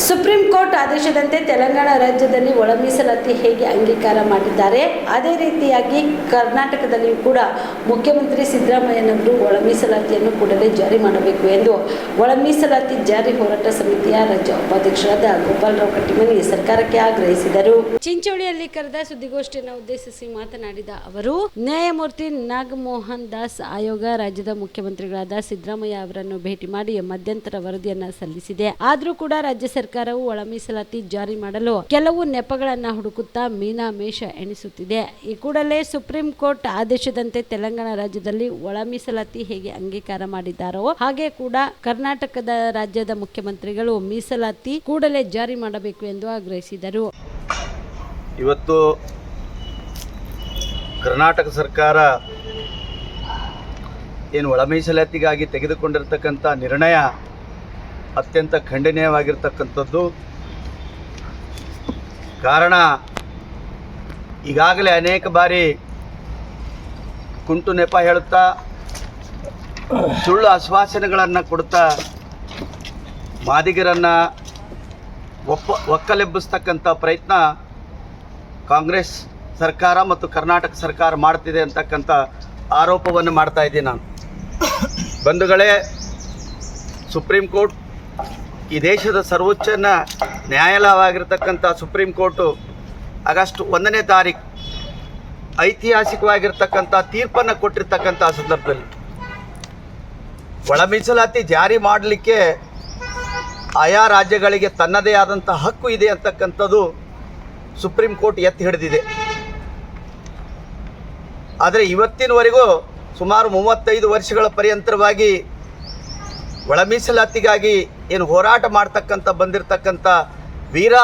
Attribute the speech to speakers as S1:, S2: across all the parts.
S1: Supreme court ಆದೇಶದಂತೆ ತೆಲಂಗಾಣ ರಾಜ್ಯದಲ್ಲಿ ಒಳ ಮೀಸಲಾತಿ ಹೇಗೆ ಅಂಗೀಕಾರ ಮಾಡಿದ್ದಾರೆ, ಅದೇ ರೀತಿಯಾಗಿ ಕರ್ನಾಟಕದಲ್ಲಿಯೂ ಕೂಡ ಮುಖ್ಯಮಂತ್ರಿ ಸಿದ್ದರಾಮಯ್ಯನವರು ಒಳ ಮೀಸಲಾತಿಯನ್ನು ಕೂಡಲೇ ಜಾರಿ ಮಾಡಬೇಕು ಎಂದು ಒಳ ಮೀಸಲಾತಿ ಜಾರಿ ಹೋರಾಟ ಸಮಿತಿಯ ರಾಜ್ಯ ಉಪಾಧ್ಯಕ್ಷರಾದ ಗೋಪಾಲರಾವ್ ಕಟ್ಟಿಮನಿ ಸರ್ಕಾರಕ್ಕೆ ಆಗ್ರಹಿಸಿದರು. ಚಿಂಚೋಳಿಯಲ್ಲಿ ಕರೆದ ಸುದ್ದಿಗೋಷ್ಠಿಯನ್ನು ಉದ್ದೇಶಿಸಿ ಮಾತನಾಡಿದ ಅವರು, ನ್ಯಾಯಮೂರ್ತಿ ನಾಗಮೋಹನ್ ದಾಸ್ ಆಯೋಗ ರಾಜ್ಯದ ಮುಖ್ಯಮಂತ್ರಿಗಳಾದ ಸಿದ್ದರಾಮಯ್ಯ ಅವರನ್ನು ಭೇಟಿ ಮಾಡಿ ಮಧ್ಯಂತರ ವರದಿಯನ್ನ ಸಲ್ಲಿಸಿದೆ. ಆದರೂ ಕೂಡ ರಾಜ್ಯ ಸರ್ಕಾರವು ಒಳ ಮೀಸಲಾತಿ ಜಾರಿ ಮಾಡಲು ಕೆಲವು ನೆಪಗಳನ್ನ ಹುಡುಕುತ್ತಾ ಮೀನಾಮೇಷ ಎಣಿಸುತ್ತಿದೆ. ಈ ಕೂಡಲೇ ಸುಪ್ರೀಂ ಕೋರ್ಟ್ ಆದೇಶದಂತೆ ತೆಲಂಗಾಣ ರಾಜ್ಯದಲ್ಲಿ ಒಳ ಮೀಸಲಾತಿ ಹೇಗೆ ಅಂಗೀಕಾರ ಮಾಡಿದ್ದಾರೋ ಹಾಗೆ ಕೂಡ ಕರ್ನಾಟಕದ ರಾಜ್ಯದ ಮುಖ್ಯಮಂತ್ರಿಗಳು ಮೀಸಲಾತಿ ಕೂಡಲೇ ಜಾರಿ ಮಾಡಬೇಕು ಎಂದು ಆಗ್ರಹಿಸಿದರು.
S2: ಇವತ್ತು ಕರ್ನಾಟಕ ಸರ್ಕಾರ ಏನು ಒಳ ಮೀಸಲಾತಿಗಾಗಿ ತೆಗೆದುಕೊಂಡಿರ್ತಕ್ಕಂಥ ನಿರ್ಣಯ ಅತ್ಯಂತ ಖಂಡನೀಯವಾಗಿರ್ತಕ್ಕಂಥದ್ದು. ಕಾರಣ, ಈಗಾಗಲೇ ಅನೇಕ ಬಾರಿ ಕುಂಟು ನೆಪ ಹೇಳುತ್ತಾ ಸುಳ್ಳು ಆಶ್ವಾಸನೆಗಳನ್ನು ಕೊಡುತ್ತಾ ಮಾದಿಗರನ್ನು ಒಕ್ಕಲೆಬ್ಬಿಸ್ತಕ್ಕಂಥ ಪ್ರಯತ್ನ ಕಾಂಗ್ರೆಸ್ ಸರ್ಕಾರ ಮತ್ತು ಕರ್ನಾಟಕ ಸರ್ಕಾರ ಮಾಡ್ತಿದೆ ಅಂತಕ್ಕಂಥ ಆರೋಪವನ್ನು ಮಾಡ್ತಾ ಇದ್ದೀನಿ ನಾನು. ಬಂಧುಗಳೇ, ಸುಪ್ರೀಂ ಕೋರ್ಟ್, ಈ ದೇಶದ ಸರ್ವೋಚ್ಚ ನ್ಯಾಯಾಲಯವಾಗಿರ್ತಕ್ಕಂಥ ಸುಪ್ರೀಂ ಕೋರ್ಟು ಆಗಸ್ಟ್ 1ನೇ ತಾರೀಕು ಐತಿಹಾಸಿಕವಾಗಿರ್ತಕ್ಕಂಥ ತೀರ್ಪನ್ನು ಕೊಟ್ಟಿರ್ತಕ್ಕಂಥ ಸಂದರ್ಭದಲ್ಲಿ ಒಳ ಮೀಸಲಾತಿ ಜಾರಿ ಮಾಡಲಿಕ್ಕೆ ಆಯಾ ರಾಜ್ಯಗಳಿಗೆ ತನ್ನದೇ ಆದಂಥ ಹಕ್ಕು ಇದೆ ಅಂತಕ್ಕಂಥದ್ದು ಸುಪ್ರೀಂ ಕೋರ್ಟ್ ಎತ್ತಿ ಹಿಡಿದಿದೆ. ಆದರೆ ಇವತ್ತಿನವರೆಗೂ ಸುಮಾರು 35 ವರ್ಷಗಳ ಪರ್ಯಂತರವಾಗಿ ಒಳ ಮೀಸಲಾತಿಗಾಗಿ ಏನು ಹೋರಾಟ ಮಾಡ್ತಕ್ಕಂಥ ಬಂದಿರತಕ್ಕಂಥ ವೀರ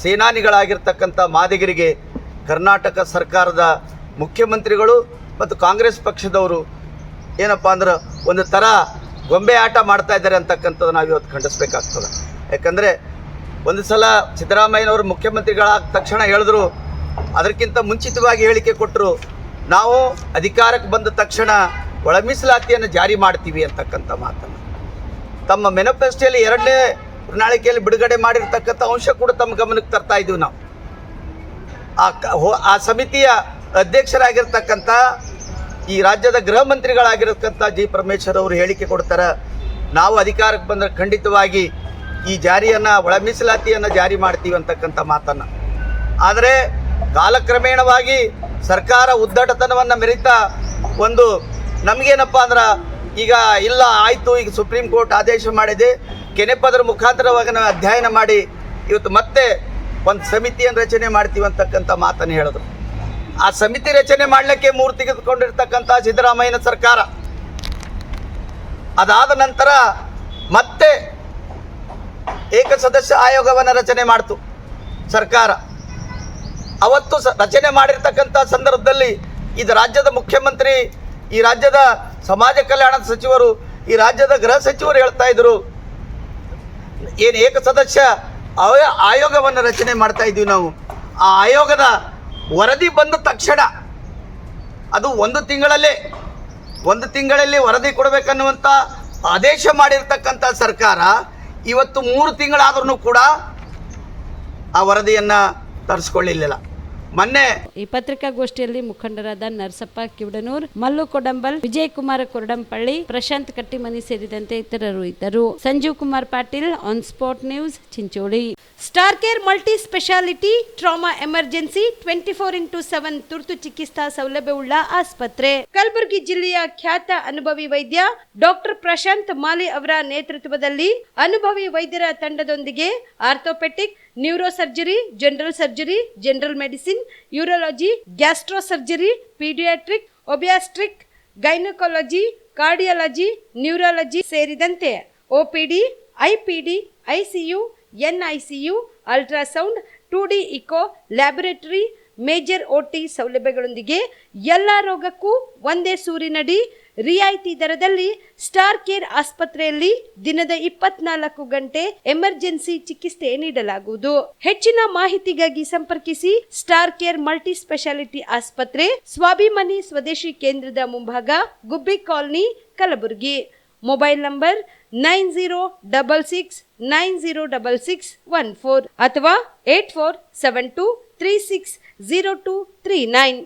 S2: ಸೇನಾನಿಗಳಾಗಿರ್ತಕ್ಕಂಥ ಮಾದಿಗರಿಗೆ ಕರ್ನಾಟಕ ಸರ್ಕಾರದ ಮುಖ್ಯಮಂತ್ರಿಗಳು ಮತ್ತು ಕಾಂಗ್ರೆಸ್ ಪಕ್ಷದವರು ಏನಪ್ಪ ಅಂದ್ರೆ ಒಂದು ಥರ ಗೊಂಬೆ ಆಟ ಮಾಡ್ತಾ ಇದ್ದಾರೆ ಅಂತಕ್ಕಂಥದ್ದು ನಾವು ಇವತ್ತು ಖಂಡಿಸ್ಬೇಕಾಗ್ತದೆ. ಯಾಕಂದರೆ ಒಂದು ಸಲ ಸಿದ್ದರಾಮಯ್ಯನವರು ಮುಖ್ಯಮಂತ್ರಿಗಳಾದ ತಕ್ಷಣ ಹೇಳಿದ್ರು, ಅದಕ್ಕಿಂತ ಮುಂಚಿತವಾಗಿ ಹೇಳಿಕೆ ಕೊಟ್ಟರು, ನಾವು ಅಧಿಕಾರಕ್ಕೆ ಬಂದ ತಕ್ಷಣ ಒಳ ಮೀಸಲಾತಿಯನ್ನು ಜಾರಿ ಮಾಡ್ತೀವಿ ಅಂತಕ್ಕಂಥ ಮಾತನ್ನು ತಮ್ಮ ಮ್ಯಾನಿಫೆಸ್ಟೋಯಲ್ಲಿ 2ನೇ ಪ್ರಣಾಳಿಕೆಯಲ್ಲಿ ಬಿಡುಗಡೆ ಮಾಡಿರ್ತಕ್ಕಂಥ ಅಂಶ ಕೂಡ ತಮ್ಮ ಗಮನಕ್ಕೆ ತರ್ತಾ ಇದ್ದೀವಿ. ನಾವು ಆ ಸಮಿತಿಯ ಅಧ್ಯಕ್ಷರಾಗಿರ್ತಕ್ಕಂಥ ಈ ರಾಜ್ಯದ ಗೃಹ ಮಂತ್ರಿಗಳಾಗಿರ್ತಕ್ಕಂಥ ಜಿ ಪರಮೇಶ್ವರ್ ಅವರು ಹೇಳಿಕೆ ಕೊಡ್ತಾರೆ, ನಾವು ಅಧಿಕಾರಕ್ಕೆ ಬಂದರೆ ಖಂಡಿತವಾಗಿ ಈ ಜಾರಿಯನ್ನು ಒಳ ಮೀಸಲಾತಿಯನ್ನು ಜಾರಿ ಮಾಡ್ತೀವಿ ಅಂತಕ್ಕಂಥ ಮಾತನ್ನು. ಆದರೆ ಕಾಲಕ್ರಮೇಣವಾಗಿ ಸರ್ಕಾರ ಉದ್ದಟತನವನ್ನು ಮೆರಿತಾ ಒಂದು ನಮಗೇನಪ್ಪ ಅಂದ್ರೆ ಈಗ ಇಲ್ಲ ಆಯಿತು, ಈಗ ಸುಪ್ರೀಂ ಕೋರ್ಟ್ ಆದೇಶ ಮಾಡಿದೆ, ಕೆನೆಪದರ ಮುಖಾಂತರವಾಗಿ ನಾವು ಅಧ್ಯಯನ ಮಾಡಿ ಇವತ್ತು ಮತ್ತೆ ಒಂದು ಸಮಿತಿಯನ್ನು ರಚನೆ ಮಾಡ್ತೀವಿ ಅಂತಕ್ಕಂಥ ಮಾತನ್ನು ಹೇಳಿದ್ರು. ಆ ಸಮಿತಿ ರಚನೆ ಮಾಡಲಿಕ್ಕೆ 3 ತೆಗೆದುಕೊಂಡಿರ್ತಕ್ಕಂಥ ಸಿದ್ದರಾಮಯ್ಯನ ಸರ್ಕಾರ ಅದಾದ ನಂತರ ಮತ್ತೆ ಏಕಸದಸ್ಯ ಆಯೋಗವನ್ನು ರಚನೆ ಮಾಡ್ತು ಸರ್ಕಾರ. ಅವತ್ತು ರಚನೆ ಮಾಡಿರ್ತಕ್ಕಂಥ ಸಂದರ್ಭದಲ್ಲಿ ಇದು ರಾಜ್ಯದ ಮುಖ್ಯಮಂತ್ರಿ, ಈ ರಾಜ್ಯದ ಸಮಾಜ ಕಲ್ಯಾಣದ ಸಚಿವರು, ಈ ರಾಜ್ಯದ ಗೃಹ ಸಚಿವರು ಹೇಳ್ತಾ ಇದ್ರು, ಏನು ಏಕಸದಸ್ಯ ಆಯೋಗವನ್ನು ರಚನೆ ಮಾಡ್ತಾ ಇದ್ದೀವಿ ನಾವು. ಆ ಆಯೋಗದ ವರದಿ ಬಂದ ತಕ್ಷಣ ಅದು 1 ತಿಂಗಳಲ್ಲಿ ವರದಿ ಕೊಡಬೇಕನ್ನುವಂಥ ಆದೇಶ ಮಾಡಿರ್ತಕ್ಕಂಥ ಸರ್ಕಾರ ಇವತ್ತು 3 ತಿಂಗಳಾದ್ರೂ ಕೂಡ ಆ ವರದಿಯನ್ನು ತರಿಸ್ಕೊಳ್ಳಿಲ್ಲ. ಮೊನ್ನೆ
S1: ಈ ಪತ್ರಿಕಾಗೋಷ್ಠಿಯಲ್ಲಿ ಮುಖಂಡರಾದ ನರಸಪ್ಪ ಕಿವಡನೂರ್, ಮಲ್ಲು ಕೊಡಂಬಲ್, ವಿಜಯಕುಮಾರ ಕೊರಡಂಪಳ್ಳಿ, ಪ್ರಶಾಂತ್ ಕಟ್ಟಿಮನಿ ಸೇರಿದಂತೆ ಇತರರು ಇದ್ದರು. Sanjeev Kumar Patil, on spot news, Chincholi. Star care multi speciality trauma emergency 24x7 ತುರ್ತು ಚಿಕಿತ್ಸಾ ಸೌಲಭ್ಯವುಳ್ಳ ಆಸ್ಪತ್ರೆ. ಕಲಬುರಗಿ ಜಿಲ್ಲೆಯ ಖ್ಯಾತ ಅನುಭವಿ ವೈದ್ಯ ಡಾಕ್ಟರ್ ಪ್ರಶಾಂತ್ ಮಾಲಿ ಅವರ ನೇತೃತ್ವದಲ್ಲಿ ಅನುಭವಿ ವೈದ್ಯರ ತಂಡದೊಂದಿಗೆ orthopaedic, neuro surgery, general surgery, general medicine, urology, gastro surgery, paediatric, obstetric, gynaecology, cardiology, neurology ಸೇರಿದಂತೆ OPD, IPD, ICU, NICU, ultrasound, 2D echo, laboratory, major OT ಸೌಲಭ್ಯಗಳೊಂದಿಗೆ ಎಲ್ಲ ರೋಗಕ್ಕೂ ಒಂದೇ ಸೂರಿನಡಿ ರಿಯಾಯಿತಿ ದರದಲ್ಲಿ ಸ್ಟಾರ್ ಕೇರ್ ಆಸ್ಪತ್ರೆಯಲ್ಲಿ ದಿನದ 24 ಗಂಟೆ ಎಮರ್ಜೆನ್ಸಿ ಚಿಕಿತ್ಸೆ ನೀಡಲಾಗುವುದು. ಹೆಚ್ಚಿನ ಮಾಹಿತಿಗಾಗಿ ಸಂಪರ್ಕಿಸಿ ಸ್ಟಾರ್ ಕೇರ್ ಮಲ್ಟಿ ಸ್ಪೆಷಾಲಿಟಿ ಆಸ್ಪತ್ರೆ, ಸ್ವಾಭಿಮಾನಿ ಸ್ವದೇಶಿ ಕೇಂದ್ರದ ಮುಂಭಾಗ, ಗುಬ್ಬಿ ಕಾಲನಿ, ಕಲಬುರಗಿ. ಮೊಬೈಲ್ ನಂಬರ್ 9066906614 ಅಥವಾ 8472360239.